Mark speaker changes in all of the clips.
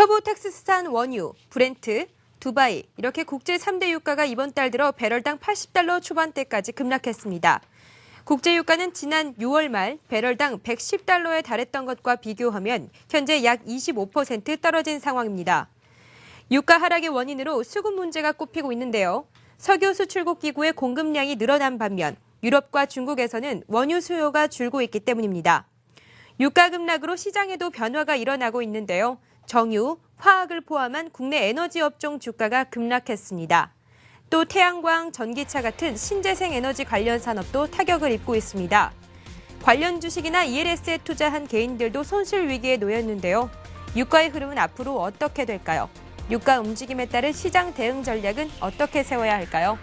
Speaker 1: 서부 텍사스산 원유, 브렌트, 두바이 이렇게 국제 3대 유가가 이번 달 들어 배럴당 80달러 초반대까지 급락했습니다. 국제 유가는 지난 6월 말 배럴당 110달러에 달했던 것과 비교하면 현재 약 25% 떨어진 상황입니다. 유가 하락의 원인으로 수급 문제가 꼽히고 있는데요. 석유 수출국 기구의 공급량이 늘어난 반면 유럽과 중국에서는 원유 수요가 줄고 있기 때문입니다. 유가 급락으로 시장에도 변화가 일어나고 있는데요. 정유, 화학을 포함한 국내 에너지 업종 주가가 급락했습니다. 또 태양광, 전기차 같은 신재생 에너지 관련 산업도 타격을 입고 있습니다. 관련 주식이나 ELS에 투자한 개인들도 손실 위기에 놓였는데요. 유가의 흐름은 앞으로 어떻게 될까요? 유가 움직임에 따른 시장 대응 전략은 어떻게 세워야 할까요?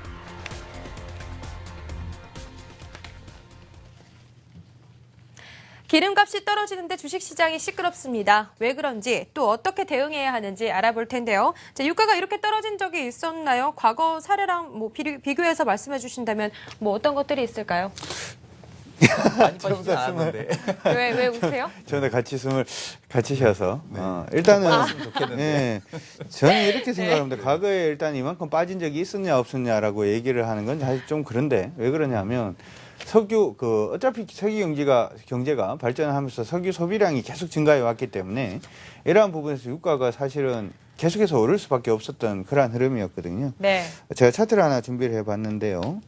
Speaker 1: 기름값이 떨어지는데 주식시장이 시끄럽습니다. 왜 그런지 또 어떻게 대응해야 하는지 알아볼 텐데요. 자, 유가가 이렇게 떨어진 적이 있었나요? 과거 사례랑 비교해서 말씀해 주신다면 어떤 것들이 있을까요?
Speaker 2: 많이 빠지지 않았는데.
Speaker 1: 왜 웃으세요?
Speaker 3: 저는 같이 쉬어서 일단은
Speaker 2: 좋겠는데.
Speaker 3: 저는 이렇게 생각합니다. 과거에 일단 이만큼 빠진 적이 있었냐 없었냐라고 얘기를 하는 건 사실 좀 그런데 왜 그러냐면 어차피 석유 경제가 발전하면서 석유 소비량이 계속 증가해 왔기 때문에 이러한 부분에서 유가가 사실은 계속해서 오를 수밖에 없었던 그러한 흐름이었거든요.
Speaker 1: 네.
Speaker 3: 제가 차트를 하나 준비를 해봤는데요.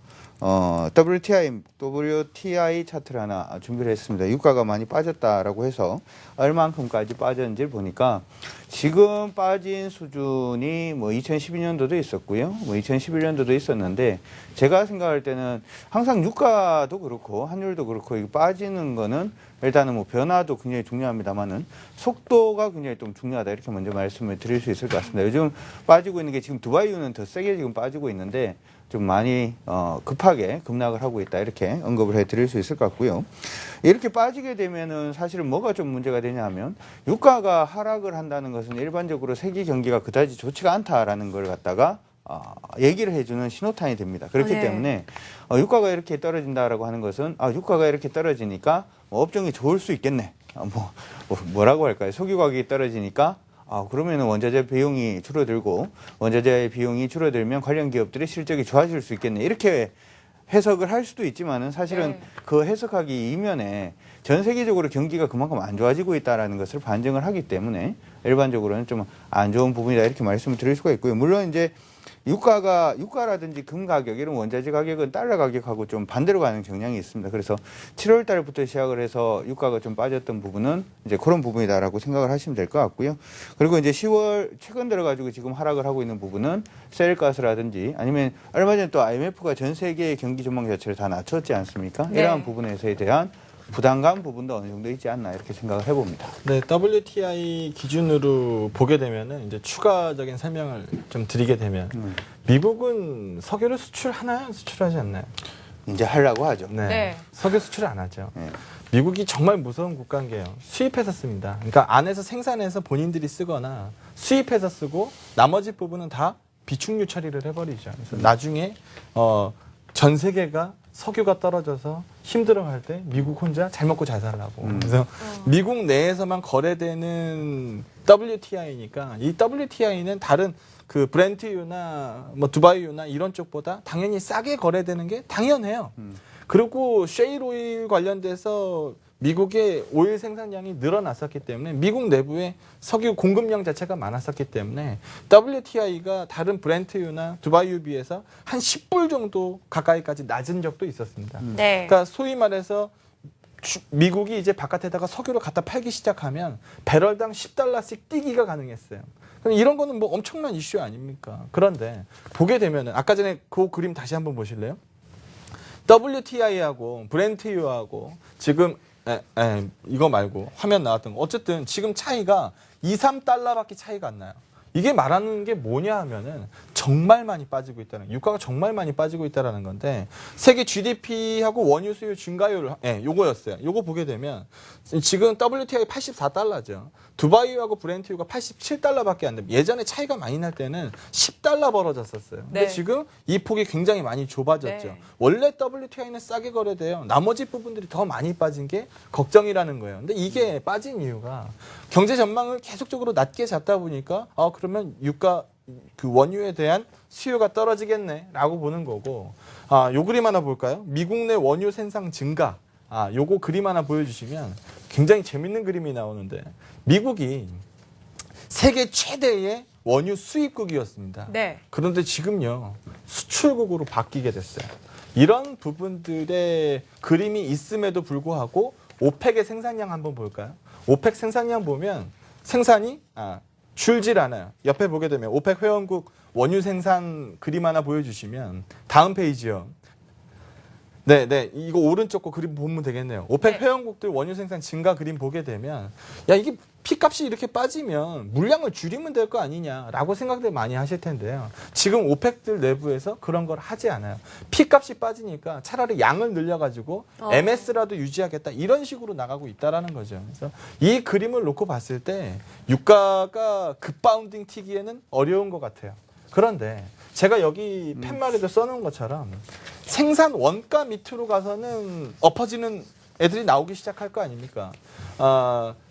Speaker 3: WTI 차트를 하나 준비를 했습니다. 유가가 많이 빠졌다라고 해서 얼만큼까지 빠졌는지를 보니까 지금 빠진 수준이 2012년도도 있었고요. 2011년도도 있었는데 제가 생각할 때는 항상 유가도 그렇고 환율도 그렇고 이게 빠지는 거는 일단은 변화도 굉장히 중요합니다만은 속도가 굉장히 좀 중요하다 이렇게 먼저 말씀을 드릴 수 있을 것 같습니다. 요즘 빠지고 있는 게 지금 두바이유는 더 세게 지금 빠지고 있는데 좀 많이 급하게 급락을 하고 있다 이렇게 언급을 해드릴 수 있을 것 같고요. 이렇게 빠지게 되면은 사실은 뭐가 좀 문제가 되냐 하면 유가가 하락을 한다는 것은 일반적으로 세계 경기가 그다지 좋지가 않다라는 걸 갖다가 얘기를 해주는 신호탄이 됩니다. 그렇기 때문에 유가가 이렇게 떨어진다라고 하는 것은 유가가 이렇게 떨어지니까 업종이 좋을 수 있겠네. 뭐라고 할까요? 석유 가격이 떨어지니까 그러면은 원자재 비용이 줄어들고 원자재 비용이 줄어들면 관련 기업들의 실적이 좋아질 수 있겠네. 이렇게 해석을 할 수도 있지만은 사실은 그 해석하기 이면에 전 세계적으로 경기가 그만큼 안 좋아지고 있다라는 것을 반증을 하기 때문에 일반적으로는 좀 안 좋은 부분이다 이렇게 말씀을 드릴 수가 있고요. 물론 이제 유가라든지 금 가격, 이런 원자재 가격은 달러 가격하고 좀 반대로 가는 경향이 있습니다. 그래서 7월 달부터 시작을 해서 유가가 좀 빠졌던 부분은 이제 그런 부분이다라고 생각을 하시면 될 것 같고요. 그리고 이제 10월 최근 들어가지고 지금 하락을 하고 있는 부분은 셀가스라든지 아니면 얼마 전에 또 IMF가 전 세계의 경기 전망 자체를 다 낮췄지 않습니까?
Speaker 1: 네.
Speaker 3: 이러한 부분에서에 대한 부담감 부분도 어느 정도 있지 않나 이렇게 생각을 해봅니다.
Speaker 2: 네, WTI 기준으로 보게 되면은 이제 추가적인 설명을 좀 드리게 되면 미국은 석유를 수출하나요? 수출하지 않나요?
Speaker 3: 이제 하려고 하죠.
Speaker 2: 네. 석유 수출을 안 하죠.
Speaker 3: 네.
Speaker 2: 미국이 정말 무서운 국가인 게요. 수입해서 씁니다. 그러니까 안에서 생산해서 본인들이 쓰거나 수입해서 쓰고 나머지 부분은 다 비축유 처리를 해버리죠. 그래서 나중에 전 세계가 석유가 떨어져서 힘들어할 때 미국 혼자 잘 먹고 잘 살라고. 그래서 미국 내에서만 거래되는 WTI니까 이 WTI는 다른 그 브렌트유나 두바이유나 이런 쪽보다 당연히 싸게 거래되는 게 당연해요. 그리고 셰일 오일 관련돼서 미국의 오일 생산량이 늘어났었기 때문에 미국 내부에 석유 공급량 자체가 많았었기 때문에 WTI가 다른 브렌트유나 두바이유 비해서 한 10불 정도 가까이까지 낮은 적도 있었습니다.
Speaker 1: 네.
Speaker 2: 그러니까 소위 말해서 미국이 이제 바깥에다가 석유를 갖다 팔기 시작하면 배럴당 10달러씩 뛰기가 가능했어요. 그럼 이런 거는 엄청난 이슈 아닙니까? 그런데 보게 되면은 아까 전에 그 그림 다시 한번 보실래요? WTI하고 브렌트유하고 지금 이거 말고 화면 나왔던 거 어쨌든 지금 차이가 2, 3달러밖에 차이가 안 나요. 이게 말하는 게 뭐냐 하면은 정말 많이 빠지고 있다는, 유가가 정말 많이 빠지고 있다라는 건데, 세계 GDP하고 원유 수요 증가율, 요거였어요. 요거 보게 되면 지금 WTI 84달러죠. 두바이유하고 브렌트유가 87달러밖에 안 됩니다. 예전에 차이가 많이 날 때는 10달러 벌어졌었어요. 근데
Speaker 1: 네.
Speaker 2: 지금 이 폭이 굉장히 많이 좁아졌죠.
Speaker 1: 네.
Speaker 2: 원래 WTI는 싸게 거래돼요. 나머지 부분들이 더 많이 빠진 게 걱정이라는 거예요. 근데 이게 빠진 이유가 경제 전망을 계속적으로 낮게 잡다 보니까 그러면 유가 그 원유에 대한 수요가 떨어지겠네라고 보는 거고, 요 그림 하나 볼까요? 미국 내 원유 생산 증가. 요거 그림 하나 보여주시면 굉장히 재밌는 그림이 나오는데, 미국이 세계 최대의 원유 수입국이었습니다.
Speaker 1: 네.
Speaker 2: 그런데 지금요, 수출국으로 바뀌게 됐어요. 이런 부분들의 그림이 있음에도 불구하고 오펙의 생산량 한번 볼까요? 오펙 생산량 보면 생산이 줄질 않아요. 옆에 보게 되면 오펙 회원국 원유 생산 그림 하나 보여주시면, 다음 페이지요. 네, 이거 오른쪽 거 그림 보면 되겠네요. 오펙
Speaker 1: 네.
Speaker 2: 회원국들 원유 생산 증가 그림 보게 되면, 야, 이게 피값이 이렇게 빠지면 물량을 줄이면 될 거 아니냐라고 생각들 많이 하실 텐데요. 지금 오펙들 내부에서 그런 걸 하지 않아요. 피값이 빠지니까 차라리 양을 늘려가지고 MS라도 유지하겠다, 이런 식으로 나가고 있다라는 거죠. 그래서 이 그림을 놓고 봤을 때 유가가 급바운딩 튀기에는 어려운 것 같아요. 그런데 제가 여기 팻말에도 써놓은 것처럼 생산 원가 밑으로 가서는 엎어지는 애들이 나오기 시작할 거 아닙니까?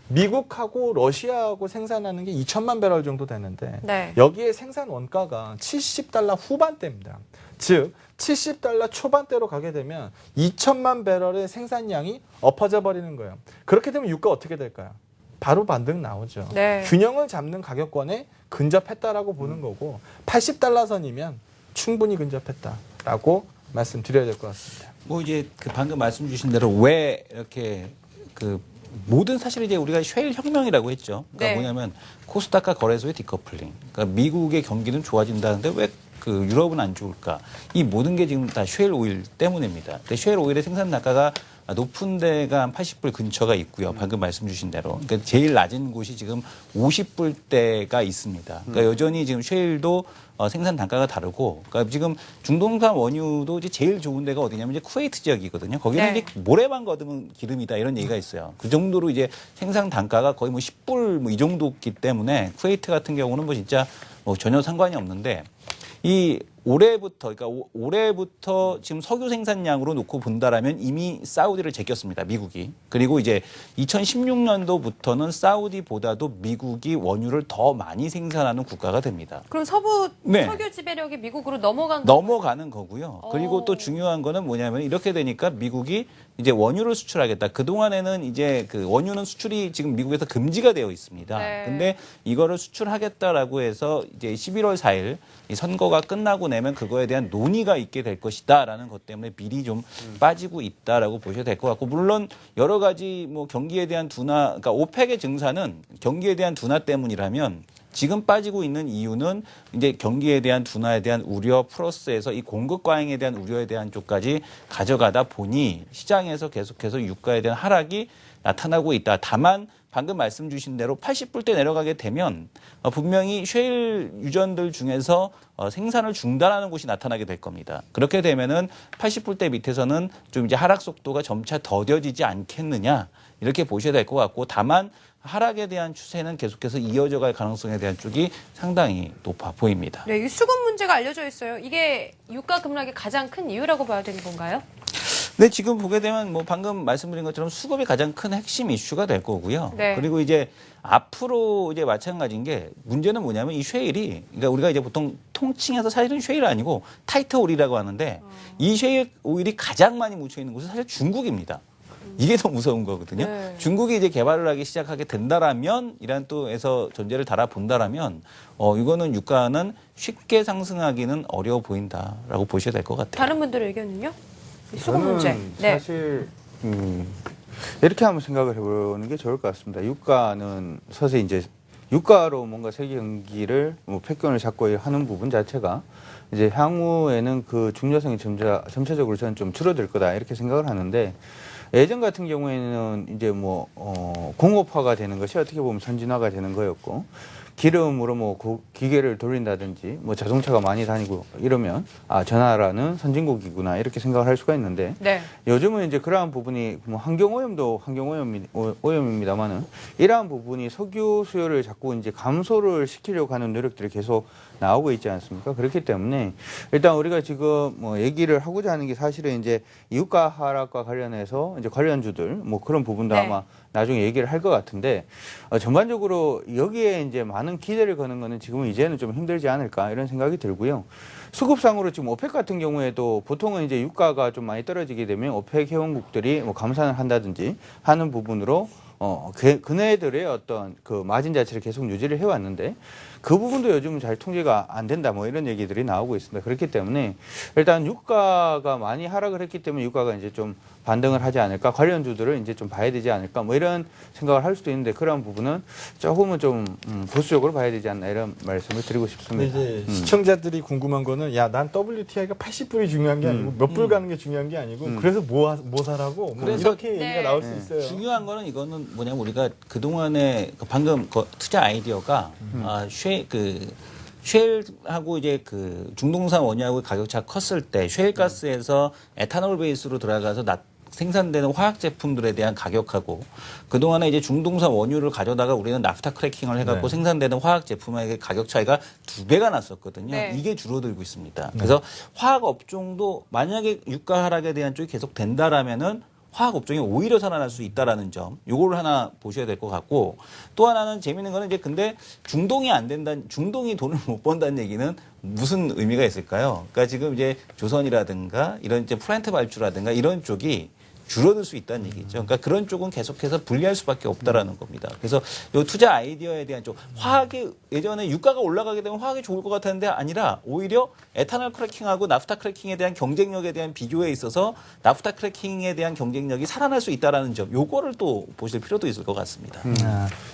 Speaker 2: 미국하고 러시아하고 생산하는 게 2천만 배럴 정도 되는데,
Speaker 1: 네.
Speaker 2: 여기에 생산 원가가 70달러 후반대입니다. 즉 70달러 초반대로 가게 되면 2천만 배럴의 생산량이 엎어져 버리는 거예요. 그렇게 되면 유가 어떻게 될까요? 바로 반등 나오죠.
Speaker 1: 네.
Speaker 2: 균형을 잡는 가격권에 근접했다라고 보는 거고, 80달러 선이면 충분히 근접했다라고 말씀드려야 될 것 같습니다.
Speaker 4: 뭐 이제 그 방금 말씀 주신 대로 왜 이렇게 그 모든 사실 이제 우리가 쉐일 혁명이라고 했죠. 그러니까
Speaker 1: 네.
Speaker 4: 뭐냐면 코스닥과 거래소의 디커플링. 그러니까 미국의 경기는 좋아진다는데 왜 그 유럽은 안 좋을까? 이 모든 게 지금 다 쉐일 오일 때문입니다. 근데 쉐일 오일의 생산 단가가 높은 데가 한 80불 근처가 있고요. 방금 말씀 주신 대로. 그러니까 제일 낮은 곳이 지금 50불대가 있습니다. 그러니까 여전히 지금 쉐일도 생산 단가가 다르고, 그러니까 지금 중동산 원유도 이제 제일 좋은 데가 어디냐면 이제 쿠웨이트 지역이거든요. 거기는
Speaker 1: 네.
Speaker 4: 이제 모래만 거두면 기름이다, 이런 얘기가 있어요. 그 정도로 이제 생산 단가가 거의 뭐 10불 뭐 이 정도기 때문에 쿠웨이트 같은 경우는 뭐 진짜 뭐 전혀 상관이 없는데, 이 올해부터, 그러니까 올해부터 지금 석유 생산량으로 놓고 본다라면 이미 사우디를 제꼈습니다, 미국이. 그리고 이제 2016년도부터는 사우디보다도 미국이 원유를 더 많이 생산하는 국가가 됩니다.
Speaker 1: 그럼 서부
Speaker 4: 네.
Speaker 1: 석유 지배력이 미국으로 넘어간
Speaker 4: 넘어가는 거고요. 그리고
Speaker 1: 오.
Speaker 4: 또 중요한 거는 뭐냐면, 이렇게 되니까 미국이 이제 원유를 수출하겠다. 그동안에는 이제 그 원유는 수출이 지금 미국에서 금지가 되어 있습니다.
Speaker 1: 네.
Speaker 4: 근데 이거를 수출하겠다라고 해서 이제 11월 4일 이 선거가 끝나고 내면 그거에 대한 논의가 있게 될 것이다라는 것 때문에 미리 좀 빠지고 있다라고 보셔야 될 것 같고, 물론 여러 가지 뭐 경기에 대한 둔화, 그러니까 오펙의 증사는 경기에 대한 둔화 때문이라면, 지금 빠지고 있는 이유는 이제 경기에 대한 둔화에 대한 우려 플러스에서 이 공급 과잉에 대한 우려에 대한 쪽까지 가져가다 보니 시장에서 계속해서 유가에 대한 하락이 나타나고 있다. 다만 방금 말씀 주신 대로 80불대 내려가게 되면 분명히 쉐일 유전들 중에서 생산을 중단하는 곳이 나타나게 될 겁니다. 그렇게 되면은 80불대 밑에서는 좀 이제 하락 속도가 점차 더뎌지지 않겠느냐, 이렇게 보셔야 될 것 같고, 다만 하락에 대한 추세는 계속해서 이어져 갈 가능성에 대한 쪽이 상당히 높아 보입니다.
Speaker 1: 네, 이 수급 문제가 알려져 있어요. 이게 유가 급락의 가장 큰 이유라고 봐야 되는 건가요?
Speaker 4: 네, 지금 보게 되면 뭐 방금 말씀드린 것처럼 수급이 가장 큰 핵심 이슈가 될 거고요.
Speaker 1: 네.
Speaker 4: 그리고 이제 앞으로 이제 마찬가지인 게, 문제는 뭐냐면 이 쉐일이, 그러니까 우리가 이제 보통 통칭해서 사실은 쉐일 아니고 타이트 오일이라고 하는데, 이 쉐일 오일이 가장 많이 묻혀 있는 곳은 사실 중국입니다. 이게 더 무서운 거거든요.
Speaker 1: 네.
Speaker 4: 중국이 이제 개발을 하기 시작하게 된다라면, 이란 또에서 전제를 달아 본다라면, 이거는 유가는 쉽게 상승하기는 어려워 보인다라고 보셔야 될 것 같아요.
Speaker 1: 다른 분들의 의견은요? 이 수급 문제.
Speaker 3: 저는
Speaker 1: 네.
Speaker 3: 사실 이렇게 한번 생각을 해보는 게 좋을 것 같습니다. 유가는 서서히 이제 유가로 뭔가 세계 경기를 뭐 패권을 잡고 하는 부분 자체가 이제 향후에는 그 중요성이 점차적으로 저는 좀 줄어들 거다, 이렇게 생각을 하는데, 예전 같은 경우에는 이제 뭐 공업화가 되는 것이 어떻게 보면 선진화가 되는 거였고, 기름으로 뭐 기계를 돌린다든지 뭐 자동차가 많이 다니고 이러면 아, 저 나라는 선진국이구나 이렇게 생각을 할 수가 있는데
Speaker 1: 네.
Speaker 3: 요즘은 이제 그러한 부분이 뭐 환경오염도 환경오염입니다만은 이러한 부분이 석유 수요를 자꾸 이제 감소를 시키려고 하는 노력들이 계속 나오고 있지 않습니까? 그렇기 때문에 일단 우리가 지금 뭐 얘기를 하고자 하는 게 사실은 이제 유가 하락과 관련해서 이제 관련주들 뭐 그런 부분도
Speaker 1: 네.
Speaker 3: 아마 나중에 얘기를 할 것 같은데 전반적으로 여기에 이제 많은 기대를 거는 거는 지금은 이제는 좀 힘들지 않을까 이런 생각이 들고요. 수급상으로 지금 오펙 같은 경우에도 보통은 이제 유가가 좀 많이 떨어지게 되면 오펙 회원국들이 뭐 감산을 한다든지 하는 부분으로 그네들의 어떤 그 마진 자체를 계속 유지를 해왔는데 그 부분도 요즘은 잘 통제가 안 된다 뭐 이런 얘기들이 나오고 있습니다. 그렇기 때문에 일단 유가가 많이 하락을 했기 때문에 유가가 이제 좀 반등을 하지 않을까 관련주들을 이제 좀 봐야 되지 않을까 뭐 이런 생각을 할 수도 있는데 그런 부분은 조금은 좀 보수적으로 봐야 되지 않나 이런 말씀을 드리고
Speaker 2: 근데
Speaker 3: 싶습니다.
Speaker 2: 이제 시청자들이 궁금한 거는 야, 난 WTI가 80불이 중요한 게 아니고 몇 불 가는 게 중요한 게 아니고 그래서 뭐 사라고 뭐
Speaker 4: 그래서-
Speaker 2: 이렇게
Speaker 1: 네.
Speaker 2: 얘기가 나올 수 있어요.
Speaker 4: 중요한 거는 이거는 뭐냐면 우리가 그동안에 방금 투자 아이디어가 쉘하고 이제 그 중동산 원유하고 가격차가 컸을 때 쉘가스에서 에탄올 베이스로 들어가서 생산되는 화학 제품들에 대한 가격하고 그동안에 이제 중동산 원유를 가져다가 우리는 나프타 크래킹을 해갖고
Speaker 2: 네.
Speaker 4: 생산되는 화학 제품의 가격 차이가 2배가 났었거든요.
Speaker 1: 네.
Speaker 4: 이게 줄어들고 있습니다. 그래서 화학 업종도 만약에 유가 하락에 대한 쪽이 계속 된다라면은 화학 업종이 오히려 살아날 수 있다라는 점, 요거를 하나 보셔야 될 것 같고 또 하나는 재밌는 거는 이제 근데 중동이 돈을 못 번다는 얘기는 무슨 의미가 있을까요? 그러니까 지금 이제 조선이라든가 이런 이제 플랜트 발주라든가 이런 쪽이 줄어들 수 있다는 얘기죠. 그러니까 그런 쪽은 계속해서 불리할 수밖에 없다라는 겁니다. 그래서 이 투자 아이디어에 대한 쪽, 화학이 예전에 유가가 올라가게 되면 화학이 좋을 것 같았는데 아니라 오히려 에탄올 크래킹하고 나프타 크래킹에 대한 경쟁력에 대한 비교에 있어서 나프타 크래킹에 대한 경쟁력이 살아날 수 있다라는 점, 요거를 또 보실 필요도 있을 것 같습니다.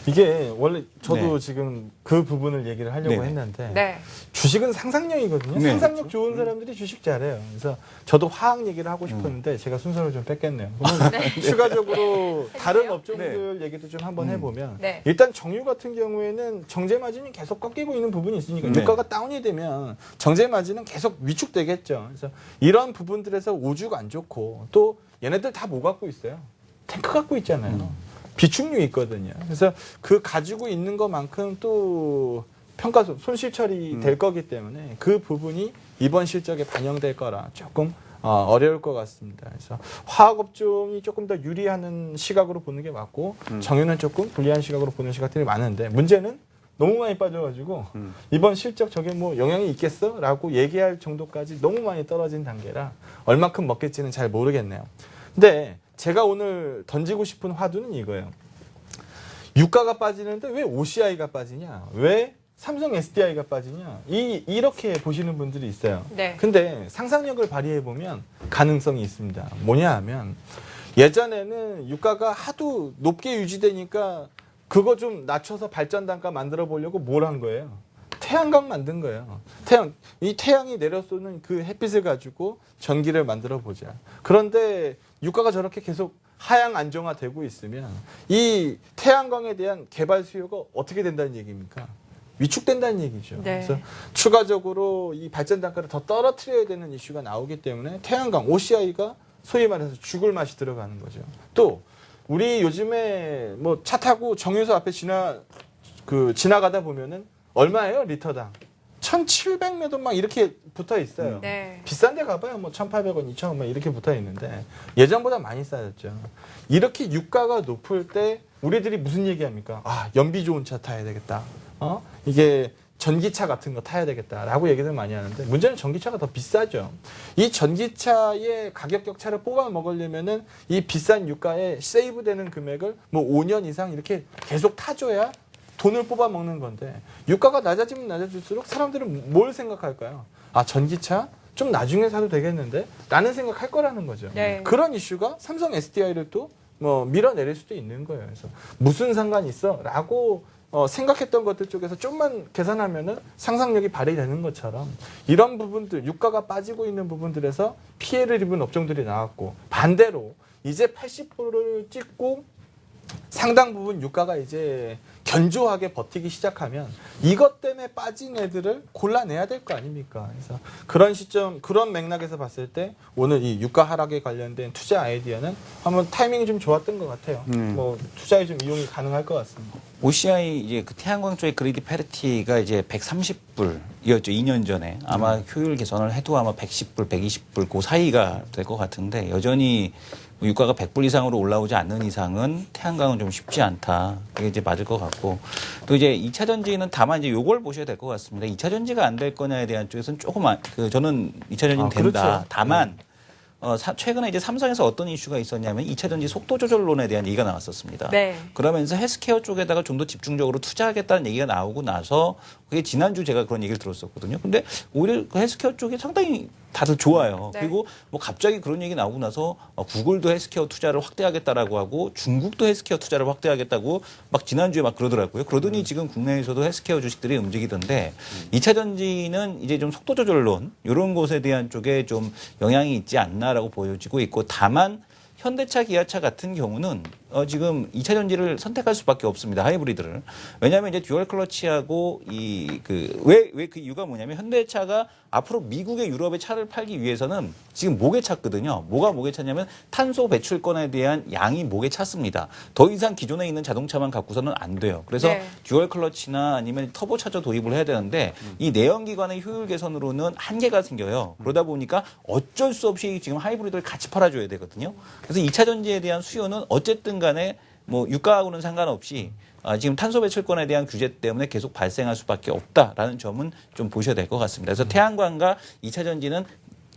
Speaker 2: 이게 원래 저도
Speaker 4: 네.
Speaker 2: 지금 그 부분을 얘기를 하려고
Speaker 4: 네네.
Speaker 2: 했는데
Speaker 1: 네.
Speaker 2: 주식은 상상력이거든요.
Speaker 4: 네.
Speaker 2: 상상력 좋은 사람들이 주식 잘해요. 그래서 저도 화학 얘기를 하고 싶었는데 제가 순서를 좀 뺐겠네요. 그러면 추가적으로 다른 업종들 얘기도 좀 한번 해보면
Speaker 1: 네.
Speaker 2: 일단 정유 같은 경우에는 정제 마진이 계속 꺾이고 있는 부분이 있으니까
Speaker 4: 네.
Speaker 2: 유가가 다운이 되면 정제 마진은 계속 위축되겠죠. 그래서 이런 부분들에서 오죽 안 좋고 또 얘네들 다 뭐 갖고 있어요? 탱크 갖고 있잖아요. 비축류 있거든요. 그래서 그 가지고 있는 것만큼 또 평가손 손실 처리될 거기 때문에 그 부분이 이번 실적에 반영될 거라 조금 어려울 것 같습니다. 그래서 화학 업종이 조금 더 유리하는 시각으로 보는 게 맞고 정유는 조금 불리한 시각으로 보는 시각들이 많은데 문제는 너무 많이 빠져가지고 이번 실적 저게 뭐 영향이 있겠어? 라고 얘기할 정도까지 너무 많이 떨어진 단계라 얼마큼 먹겠지는 잘 모르겠네요. 근데 제가 오늘 던지고 싶은 화두는 이거예요. 유가가 빠지는데 왜 OCI가 빠지냐? 왜 삼성 SDI가 빠지냐? 이렇게 보시는 분들이 있어요.
Speaker 1: 네.
Speaker 2: 근데 상상력을 발휘해 보면 가능성이 있습니다. 뭐냐 하면 예전에는 유가가 하도 높게 유지되니까 그거 좀 낮춰서 발전 단가 만들어 보려고 뭘 한 거예요? 태양광 만든 거예요. 이 태양이 내려 쏘는 그 햇빛을 가지고 전기를 만들어 보자. 그런데 유가가 저렇게 계속 하향 안정화되고 있으면 이 태양광에 대한 개발 수요가 어떻게 된다는 얘기입니까? 위축된다는 얘기죠.
Speaker 1: 네.
Speaker 2: 그래서 추가적으로 이 발전 단가를 더 떨어뜨려야 되는 이슈가 나오기 때문에 태양광 OCI가 소위 말해서 죽을 맛이 들어가는 거죠. 또 우리 요즘에 뭐 차 타고 정유소 앞에 지나가다 보면은 얼마예요 리터당? 1,700 몇 원 막 이렇게 붙어 있어요.
Speaker 1: 네.
Speaker 2: 비싼 데 가봐야 뭐 1,800원, 2,000원 막 이렇게 붙어 있는데 예전보다 많이 싸졌죠. 이렇게 유가가 높을 때 우리들이 무슨 얘기합니까? 아, 연비 좋은 차 타야 되겠다. 이게 전기차 같은 거 타야 되겠다라고 얘기들 많이 하는데 문제는 전기차가 더 비싸죠. 이 전기차의 가격 격차를 뽑아 먹으려면은 이 비싼 유가에 세이브되는 금액을 뭐 5년 이상 이렇게 계속 타줘야 돈을 뽑아 먹는 건데 유가가 낮아지면 낮아질수록 사람들은 뭘 생각할까요? 아, 전기차 좀 나중에 사도 되겠는데? 라는 생각할 거라는 거죠.
Speaker 1: 네.
Speaker 2: 그런 이슈가 삼성 SDI를 또 뭐 밀어내릴 수도 있는 거예요. 그래서 무슨 상관이 있어? 라고 생각했던 것들 쪽에서 좀만 계산하면은 상상력이 발휘되는 것처럼 이런 부분들, 유가가 빠지고 있는 부분들에서 피해를 입은 업종들이 나왔고 반대로 이제 80%를 찍고 상당 부분 유가가 이제 견조하게 버티기 시작하면 이것 때문에 빠진 애들을 골라내야 될 거 아닙니까? 그래서 그런 시점, 그런 맥락에서 봤을 때 오늘 이 유가 하락에 관련된 투자 아이디어는 한번 타이밍이 좀 좋았던 것 같아요. 뭐 투자에 좀 이용이 가능할 것 같습니다.
Speaker 4: OCI 이제 그 태양광 쪽의 그리디 패리티가 이제 130불이었죠. 2년 전에. 아마 효율 개선을 해도 아마 110불, 120불 그 사이가 될 것 같은데 여전히 유가가 100불 이상으로 올라오지 않는 이상은 태양광은 좀 쉽지 않다. 그게 이제 맞을 것 같고. 또 이제 2차 전지는 다만 이제 요걸 보셔야 될 것 같습니다. 2차 전지가 안 될 거냐에 대한 쪽에서는 조금 저는 2차 전지는 된다.
Speaker 2: 그렇죠.
Speaker 4: 다만 최근에 이제 삼성에서 어떤 이슈가 있었냐면 2차 전지 속도 조절론에 대한 얘기가 나왔었습니다.
Speaker 1: 네.
Speaker 4: 그러면서 헬스케어 쪽에다가 좀 더 집중적으로 투자하겠다는 얘기가 나오고 나서 그게 지난주 제가 그런 얘기를 들었었거든요. 근데 오히려 그 헬스케어 쪽이 상당히 다들 좋아요.
Speaker 1: 네.
Speaker 4: 그리고 뭐 갑자기 그런 얘기 나오고 나서 구글도 헬스케어 투자를 확대하겠다라고 하고 중국도 헬스케어 투자를 확대하겠다고 막 지난주에 막 그러더라고요. 그러더니 지금 국내에서도 헬스케어 주식들이 움직이던데 2차 전지는 이제 좀 속도 조절론 이런 것에 대한 쪽에 좀 영향이 있지 않나라고 보여지고 있고 다만 현대차, 기아차 같은 경우는 지금 2차 전지를 선택할 수밖에 없습니다. 하이브리드를. 왜냐하면 이제 듀얼 클러치하고 왜 그 이유가 뭐냐면 현대차가 앞으로 미국의 유럽의 차를 팔기 위해서는 지금 목에 찼거든요. 뭐가 목에 찼냐면 탄소 배출권에 대한 양이 목에 찼습니다. 더 이상 기존에 있는 자동차만 갖고서는 안 돼요. 그래서
Speaker 1: 네.
Speaker 4: 듀얼 클러치나 아니면 터보 차저 도입을 해야 되는데 이 내연기관의 효율 개선으로는 한계가 생겨요. 그러다 보니까 어쩔 수 없이 지금 하이브리드를 같이 팔아줘야 되거든요. 그래서 2차 전지에 대한 수요는 어쨌든 간에 뭐 유가하고는 상관없이 지금 탄소 배출권에 대한 규제 때문에 계속 발생할 수밖에 없다라는 점은 좀 보셔야 될 것 같습니다. 그래서 태양광과 2차 전지는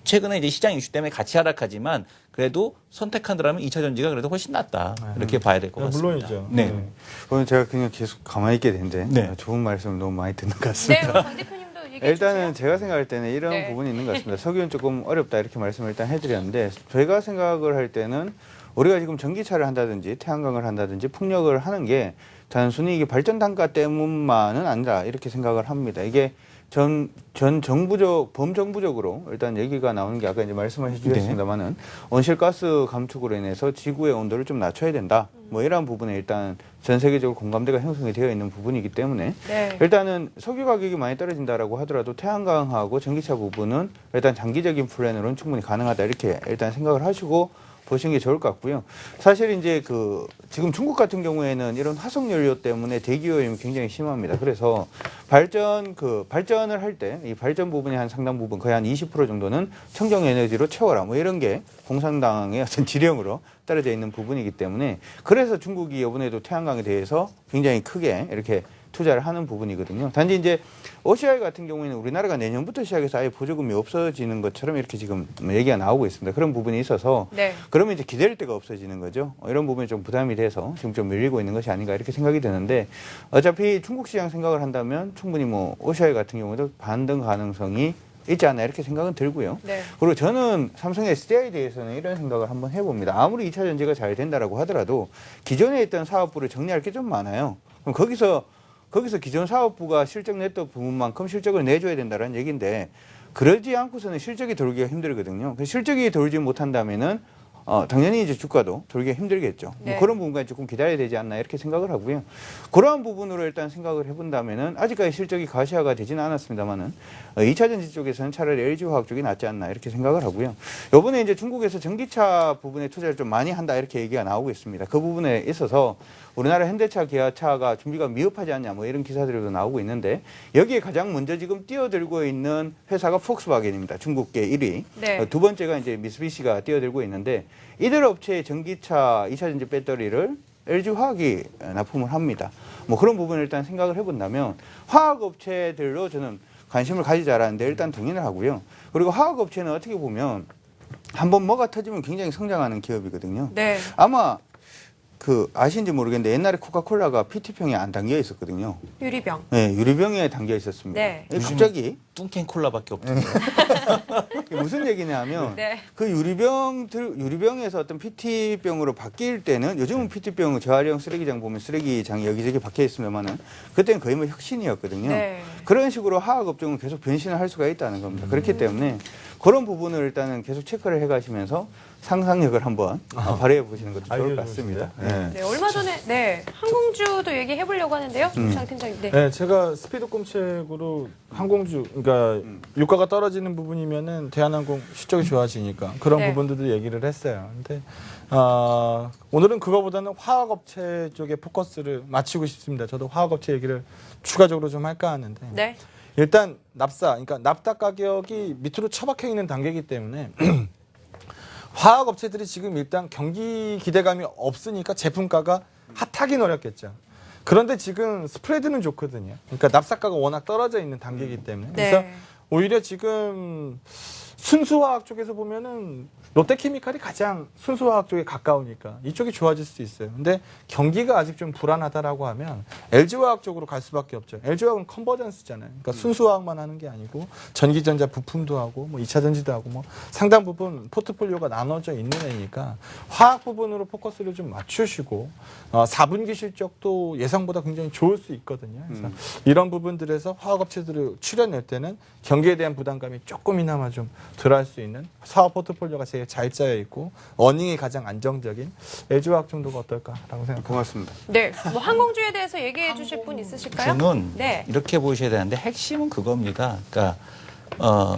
Speaker 4: 최근에 이제 시장 이슈 때문에 같이 하락하지만 그래도 선택한다면 2차 전지가 그래도 훨씬 낫다. 이렇게 봐야 될 것 같습니다.
Speaker 2: 물론이죠.
Speaker 4: 네.
Speaker 3: 오늘 제가 그냥 계속 가만히 있게 되는데
Speaker 4: 네.
Speaker 3: 좋은 말씀 너무 많이 듣는 것
Speaker 1: 네,
Speaker 3: 같습니다.
Speaker 1: 강 대표님도 얘기해
Speaker 3: 일단은
Speaker 1: 주세요.
Speaker 3: 제가 생각할 때는 이런
Speaker 1: 네.
Speaker 3: 부분이 있는 것 같습니다. 석유는 조금 어렵다 이렇게 말씀을 일단 해드렸는데 제가 생각을 할 때는 우리가 지금 전기차를 한다든지 태양광을 한다든지 풍력을 하는 게 단순히 이게 발전 단가 때문만은 아니다 이렇게 생각을 합니다. 이게 범정부적으로 일단 얘기가 나오는 게 아까 이제 말씀을 해주셨습니다만은 온실가스 감축으로 인해서 지구의 온도를 좀 낮춰야 된다. 뭐 이런 부분에 일단 전 세계적으로 공감대가 형성이 되어 있는 부분이기 때문에
Speaker 1: 네.
Speaker 3: 일단은 석유 가격이 많이 떨어진다라고 하더라도 태양광하고 전기차 부분은 일단 장기적인 플랜으로는 충분히 가능하다 이렇게 일단 생각을 하시고 보시는 게 좋을 것 같고요. 사실 이제 지금 중국 같은 경우에는 이런 화석 연료 때문에 대기 오염이 굉장히 심합니다. 그래서 발전을 할 때 이 발전 부분이 한 상당 부분 거의 한 20% 정도는 청정 에너지로 채워라. 뭐 이런 게 공산당의 어떤 지령으로 떨어져 있는 부분이기 때문에 그래서 중국이 이번에도 태양광에 대해서 굉장히 크게 이렇게 투자를 하는 부분이거든요. 단지 이제 OCI 같은 경우에는 우리나라가 내년부터 시작해서 아예 보조금이 없어지는 것처럼 이렇게 지금 얘기가 나오고 있습니다. 그런 부분이 있어서
Speaker 1: 네.
Speaker 3: 그러면 이제 기다릴 데가 없어지는 거죠. 이런 부분이 좀 부담이 돼서 지금 좀 밀리고 있는 것이 아닌가 이렇게 생각이 드는데 어차피 중국 시장 생각을 한다면 충분히 뭐 OCI 같은 경우도 반등 가능성이 있지 않나 이렇게 생각은 들고요.
Speaker 1: 네.
Speaker 3: 그리고 저는 삼성 SDI에 대해서는 이런 생각을 한번 해봅니다. 아무리 2차 전지가 잘 된다라고 하더라도 기존에 있던 사업부를 정리할 게 좀 많아요. 그럼 거기서 기존 사업부가 실적 냈던 부분만큼 실적을 내줘야 된다는 얘기인데 그러지 않고서는 실적이 돌기가 힘들거든요. 실적이 돌지 못한다면은 당연히 이제 주가도 돌기가 힘들겠죠.
Speaker 1: 네.
Speaker 3: 뭐 그런 부분까지 조금 기다려야 되지 않나 이렇게 생각을 하고요. 그러한 부분으로 일단 생각을 해본다면은 아직까지 실적이 가시화가 되지는 않았습니다만은 2차 전지 쪽에서는 차라리 LG화학 쪽이 낫지 않나 이렇게 생각을 하고요. 이번에 이제 중국에서 전기차 부분에 투자를 좀 많이 한다 이렇게 얘기가 나오고 있습니다. 그 부분에 있어서 우리나라 현대차, 기아차가 준비가 미흡하지 않냐 뭐 이런 기사들도 나오고 있는데 여기에 가장 먼저 지금 뛰어들고 있는 회사가 폭스바겐입니다. 중국계 1위.
Speaker 1: 네.
Speaker 3: 두 번째가 이제 미쓰비시가 뛰어들고 있는데 이들 업체의 전기차 2차 전지 배터리를 LG화학이 납품을 합니다. 뭐 그런 부분을 일단 생각을 해본다면 화학 업체들로 저는 관심을 가지자라는데 일단 동의를 하고요. 그리고 화학 업체는 어떻게 보면 한번 뭐가 터지면 굉장히 성장하는 기업이거든요.
Speaker 1: 네.
Speaker 3: 아마 아신지 모르겠는데 옛날에 코카콜라가 PT병에 안 담겨 있었거든요.
Speaker 1: 유리병.
Speaker 3: 네, 유리병에 담겨 있었습니다.
Speaker 1: 네.
Speaker 3: 갑자기
Speaker 4: 뚱캔 콜라밖에 없던데.
Speaker 3: 이게 무슨 얘기냐면
Speaker 1: 네.
Speaker 3: 그 유리병에서 어떤 PT병으로 바뀔 때는 요즘은 PT병 재활용 쓰레기장 보면 쓰레기장이 여기저기 박혀 있으면은 그때는 거의 뭐 혁신이었거든요.
Speaker 1: 네.
Speaker 3: 그런 식으로 화학 업종은 계속 변신을 할 수가 있다는 겁니다. 그렇기 때문에 그런 부분을 일단은 계속 체크를 해가시면서 상상력을 한번 발휘해 보시는 것도 좋을 것 같습니다. 네.
Speaker 1: 네, 얼마 전에 항공주도 얘기해 보려고 하는데요. 장 팀장님. 네.
Speaker 2: 네, 제가 스피드 꼼책으로 항공주, 그러니까 유가가 떨어지는 부분이면은 대한항공 실적이 좋아지니까 그런
Speaker 1: 네.
Speaker 2: 부분들도 얘기를 했어요. 근데 오늘은 그거보다는 화학업체 쪽에 포커스를 맞추고 싶습니다. 저도 화학업체 얘기를 추가적으로 좀 할까 하는데
Speaker 1: 네.
Speaker 2: 일단 그러니까 납사 가격이 밑으로 처박혀 있는 단계이기 때문에 화학업체들이 지금 일단 경기 기대감이 없으니까 제품가가 핫하긴 어렵겠죠. 그런데 지금 스프레드는 좋거든요. 그러니까 납사가가 워낙 떨어져 있는 단계이기 때문에. 그래서
Speaker 1: 네.
Speaker 2: 오히려 지금 순수화학 쪽에서 보면은 롯데케미칼이 가장 순수화학 쪽에 가까우니까 이쪽이 좋아질 수 있어요. 근데 경기가 아직 좀 불안하다라고 하면 LG화학 쪽으로 갈 수밖에 없죠. LG화학은 컨버전스잖아요. 그러니까 순수화학만 하는 게 아니고 전기전자 부품도 하고 뭐 2차 전지도 하고 뭐 상당 부분 포트폴리오가 나눠져 있는 애니까 화학 부분으로 포커스를 좀 맞추시고 4분기 실적도 예상보다 굉장히 좋을 수 있거든요. 그래서 이런 부분들에서 화학업체들을 출연할 때는 경기에 대한 부담감이 조금이나마 좀 덜할 수 있는 사업 포트폴리오가 제일 잘 짜여 있고 어닝이 가장 안정적인 LG화학 정도가 어떨까라고 생각합니다.
Speaker 3: 고맙습니다.
Speaker 1: 네. 뭐 항공주에 대해서 얘기해 주실 분 있으실까요?
Speaker 4: 저는
Speaker 1: 네.
Speaker 4: 이렇게 보셔야 되는데 핵심은 그겁니다. 그러니까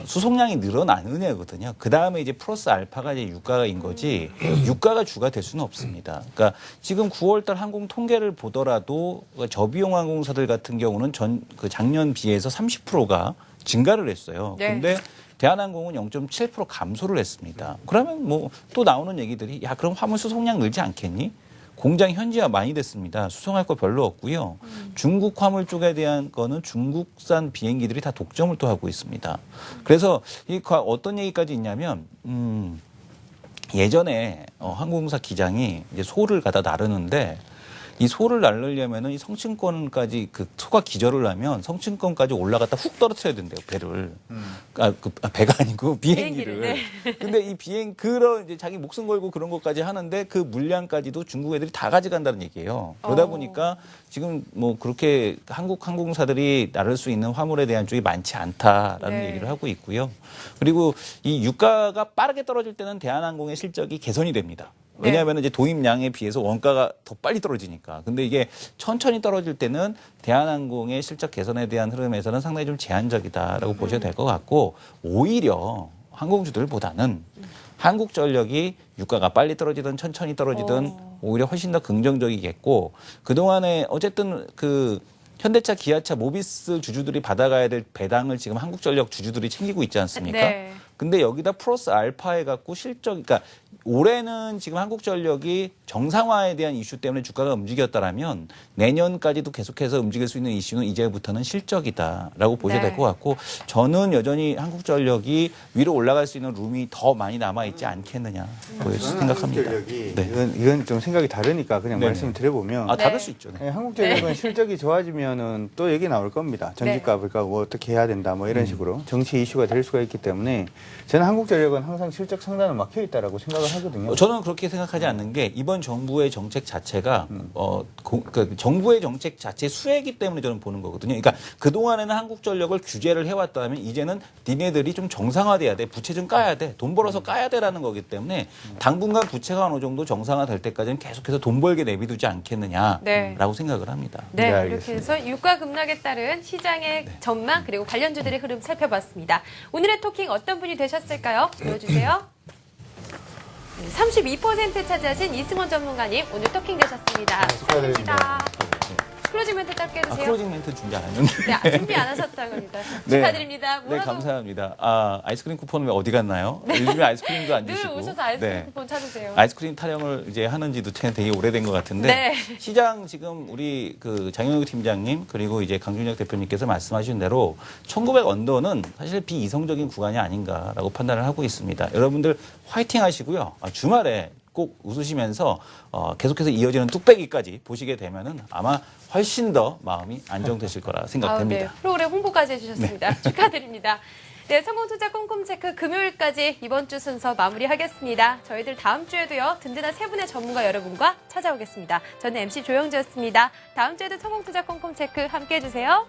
Speaker 4: 수송량이 늘어나느냐거든요. 그 다음에 이제 플러스 알파가 이제 유가인 거지 유가가 주가 될 수는 없습니다. 그러니까 지금 9월달 항공 통계를 보더라도 저비용 항공사들 같은 경우는 작년 비해서 30%가 증가를 했어요.
Speaker 1: 네.
Speaker 4: 근데 대한항공은 0.7% 감소를 했습니다. 그러면 뭐 또 나오는 얘기들이 야 그럼 화물 수송량 늘지 않겠니? 공장 현지화 많이 됐습니다. 수송할 거 별로 없고요. 중국 화물 쪽에 대한 거는 중국산 비행기들이 다 독점을 또 하고 있습니다. 그래서 어떤 얘기까지 있냐면 예전에 항공사 기장이 이제 소를 갖다 나르는데 이 소를 날르려면은 이 성층권까지 그 소가 기절을 하면 성층권까지 올라갔다 훅 떨어뜨려야 된대요, 배를. 배가 아니고 비행기를.
Speaker 1: 네.
Speaker 4: 근데 이 그런 이제 자기 목숨 걸고 그런 것까지 하는데 그 물량까지도 중국 애들이 다 가져간다는 얘기예요. 그러다 보니까 지금 뭐 그렇게 한국 항공사들이 나를 수 있는 화물에 대한 쪽이 많지 않다라는
Speaker 1: 네.
Speaker 4: 얘기를 하고 있고요. 그리고 이 유가가 빠르게 떨어질 때는 대한항공의 실적이 개선이 됩니다. 왜냐하면 이제 도입량에 비해서 원가가 더 빨리 떨어지니까. 근데 이게 천천히 떨어질 때는 대한항공의 실적 개선에 대한 흐름에서는 상당히 좀 제한적이다라고 보셔야 될 것 같고 오히려 항공주들보다는 한국전력이 유가가 빨리 떨어지든 천천히 떨어지든 오히려 훨씬 더 긍정적이겠고 그동안에 어쨌든 현대차, 기아차, 모비스 주주들이 받아가야 될 배당을 지금 한국전력 주주들이 챙기고 있지 않습니까?
Speaker 1: 네.
Speaker 4: 근데 여기다 플러스 알파 해갖고 그러니까 올해는 지금 한국전력이 정상화에 대한 이슈 때문에 주가가 움직였다라면 내년까지도 계속해서 움직일 수 있는 이슈는 이제부터는 실적이다라고 보셔야 될 것 같고 저는 여전히 한국전력이 위로 올라갈 수 있는 룸이 더 많이 남아있지 않겠느냐 생각합니다.
Speaker 3: 한국전력이
Speaker 4: 네.
Speaker 3: 이건 좀 생각이 다르니까 그냥
Speaker 4: 네네.
Speaker 3: 말씀을 드려보면
Speaker 4: 다를 수 있죠. 네.
Speaker 3: 한국전력은 실적이 좋아지면은 또 얘기 나올 겁니다. 전기값을까 뭐 어떻게 해야 된다 뭐 이런 식으로 정치 이슈가 될 수가 있기 때문에 저는 한국전력은 항상 실적 상단은 막혀 있다라고 생각을 하거든요.
Speaker 4: 저는 그렇게 생각하지 않는 게 이번 정부의 정책 자체가 정부의 정책 자체 수혜이기 때문에 저는 보는 거거든요. 그러니까 그동안에는 한국전력을 규제를 해왔다면 이제는 니네들이 좀 정상화돼야 돼. 부채 좀 까야 돼. 돈 벌어서 까야 돼라는 거기 때문에 당분간 부채가 어느 정도 정상화될 때까지는 계속해서 돈 벌게 내비두지 않겠느냐라고 생각을 합니다.
Speaker 1: 네,
Speaker 3: 네,
Speaker 1: 이렇게 해서 유가 급락에 따른 시장의 전망 그리고 관련주들의 흐름 살펴봤습니다. 오늘의 토킹 어떤 분이 되셨을까요? 보여주세요. 32% 차지하신 이승원 전문가님 오늘 토킹 되셨습니다. 축하드립니다. 클로징 멘트 짧게 해주세요.
Speaker 4: 클로징 멘트 준비 안 했는데.
Speaker 1: 네, 준비 안 하셨다고 합니다.
Speaker 4: 네.
Speaker 1: 축하드립니다.
Speaker 4: 네,
Speaker 1: 뭐라도
Speaker 4: 감사합니다. 아이스크림 쿠폰은 왜 어디 갔나요? 요즘에 아이스크림도 안
Speaker 1: 늘
Speaker 4: 주시고.
Speaker 1: 오셔서 아이스크림
Speaker 4: 네.
Speaker 1: 쿠폰 찾으세요.
Speaker 4: 아이스크림 타령을 이제 하는지도 되게 오래된 것 같은데
Speaker 1: 네.
Speaker 4: 시장 지금 우리 장영욱 팀장님 그리고 이제 강준혁 대표님께서 말씀하신 대로 1900 언더는 사실 비이성적인 구간이 아닌가라고 판단을 하고 있습니다. 여러분들 화이팅 하시고요. 주말에 꼭 웃으시면서 계속해서 이어지는 뚝배기까지 보시게 되면은 아마 훨씬 더 마음이 안정되실 거라 생각됩니다.
Speaker 1: 네. 프로그램 홍보까지 해주셨습니다. 축하드립니다. 네, 성공투자 꼼꼼체크 금요일까지 이번 주 순서 마무리하겠습니다. 저희들 다음 주에도요, 든든한 세 분의 전문가 여러분과 찾아오겠습니다. 저는 MC 조영지였습니다. 다음 주에도 성공투자 꼼꼼체크 함께해 주세요.